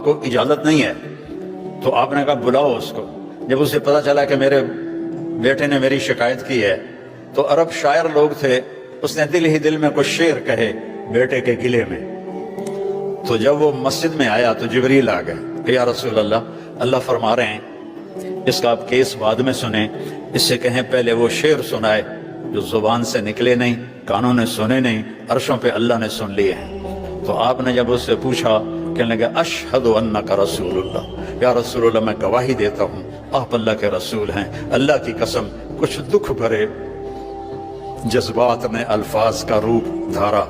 کو اجازت نہیں ہے۔ تو آپ نے کہا بلاؤ اس کو۔ جب اسے پتا چلا کہ میرے بیٹے نے میری شکایت کی ہے تو عرب شاعر لوگ تھے، اس نے دل ہی دل میں کچھ شعر کہے بیٹے کے گلے میں۔ تو جب وہ مسجد میں آیا تو جبریل آ گئے کہ یا رسول اللہ فرما رہے ہیں اس کا آپ کیس بعد میں سنیں، اس سے کہیں پہلے وہ شعر سنائے جو زبان سے نکلے نہیں، کانوں نے سنے نہیں، عرشوں پہ اللہ نے سن لیے ہیں۔ تو آپ نے جب اس سے پوچھا، کہنے لگا اشہد انک رسول اللہ، یا رسول اللہ میں گواہی دیتا ہوں آپ اللہ کے رسول ہیں۔ اللہ کی قسم کچھ دکھ بھرے جذبات نے الفاظ کا روپ دھارا،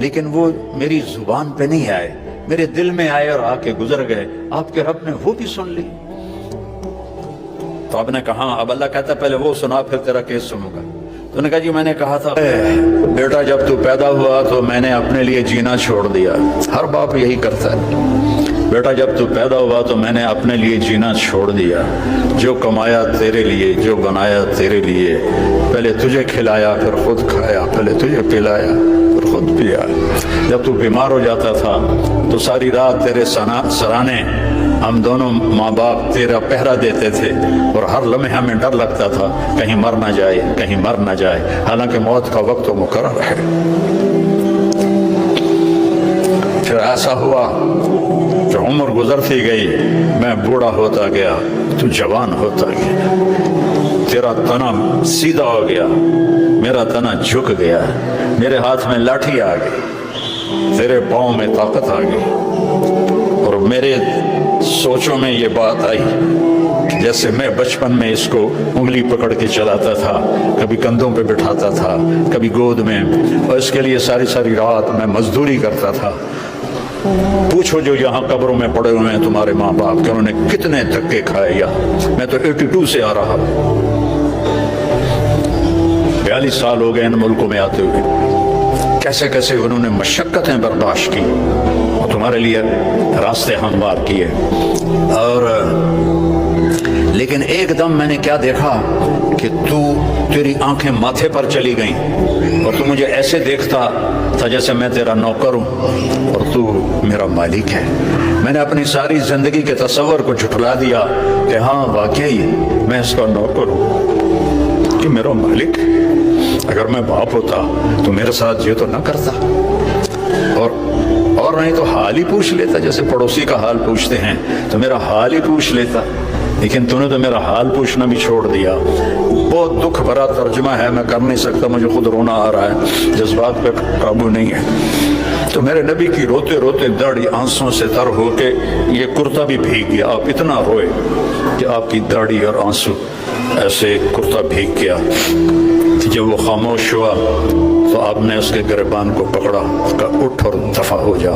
لیکن وہ میری زبان پہ نہیں آئے، میرے دل میں آئے اور آ کے گزر گئے۔ آپ کے رب نے وہ بھی سن لی۔ تو آپ نے کہا، اب اللہ کہتا پہلے وہ سنا پھر تیرا کیس سنوں گا۔ تو نے کہا جی میں نے کہا تھا بیٹا جب تو پیدا ہوا تو میں نے اپنے لیے جینا چھوڑ دیا۔ ہر باپ یہی کرتا ہے، بیٹا جب تو پیدا ہوا تو میں نے اپنے لیے جینا چھوڑ دیا، جو کمایا تیرے لیے، جو بنایا تیرے لیے، پہلے تجھے کھلایا پھر خود کھایا، پہلے تجھے پلایا پھر خود پیا۔ جب تو بیمار ہو جاتا تھا تو ساری رات تیرے سرانے ہم دونوں ماں باپ تیرا پہرا دیتے تھے، اور ہر لمحے ہمیں ڈر لگتا تھا کہیں مر نہ جائے، کہیں مر نہ جائے، حالانکہ موت کا وقت تو مقرر ہے۔ پھر ایسا ہوا کہ عمر گزرتی گئی، میں بوڑھا ہوتا گیا، تو جوان ہوتا گیا، تیرا تنا سیدھا ہو گیا، میرا تنا جھک گیا، میرے ہاتھ میں لاٹھی آ گئی، تیرے پاؤں میں طاقت آ گئی، اور میرے سوچوں میں یہ بات آئی جیسے میں بچپن میں اس کو انگلی پکڑ کے چلاتا تھا، کبھی کندھوں پہ بٹھاتا تھا، کبھی گود میں، اور اس کے لیے ساری ساری رات میں مزدوری کرتا تھا۔ پوچھو جو یہاں قبروں میں پڑے ہوئے ہیں تمہارے ماں باپ کہ انہوں نے کتنے دھکے کھائے، یا میں تو 82 سے آ رہا ہوں، 42 سال ہو گئے ان ملکوں میں آتے ہوئے، کیسے کیسے انہوں نے مشقتیں برداشت کی اور تمہارے لیے راستے ہموار کیے۔ اور لیکن ایک دم میں نے کیا دیکھا کہ تیری آنکھیں ماتھے پر چلی گئیں، اور تو مجھے ایسے دیکھتا تھا جیسے میں تیرا نوکر ہوں اور تو میرا مالک ہے۔ میں نے اپنی ساری زندگی کے تصور کو جھٹلا دیا کہ ہاں واقعی میں اس کا نوکر ہوں، کہ میرا مالک، اگر میں باپ ہوتا تو میرے ساتھ یہ تو نہ کرتا، اور نہیں تو حال ہی پوچھ لیتا، جیسے پڑوسی کا حال پوچھتے ہیں تو میرا حال ہی پوچھ لیتا، لیکن تو نے تو میرا حال پوچھنا بھی چھوڑ دیا۔ بہت دکھ بھرا ترجمہ ہے، میں کر نہیں سکتا، مجھے خود رونا آ رہا ہے، جذبات پہ قابو نہیں ہے۔ تو میرے نبی کی روتے روتے داڑھی آنسوں سے تر ہو کے یہ کرتا بھی بھیگ گیا، آپ اتنا روئے کہ آپ کی داڑھی اور آنسو ایسے کرتا بھیگ گیا۔ جب وہ خاموش ہوا تو آپ نے اس کے گریبان کو پکڑا، اس کا اٹھ اور دفع ہو جا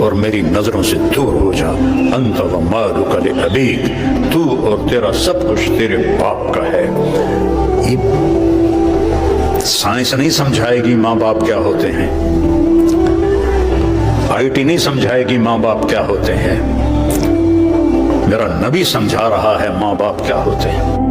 اور میری نظروں سے دور ہو جا، انت و مالک لابیک، تو اور تیرا سب کچھ تیرے باپ کا ہے۔ یہ سائنس نہیں سمجھائے گی ماں باپ کیا ہوتے ہیں، IT نہیں سمجھائے گی ماں باپ کیا ہوتے ہیں، میرا نبی سمجھا رہا ہے ماں باپ کیا ہوتے ہیں۔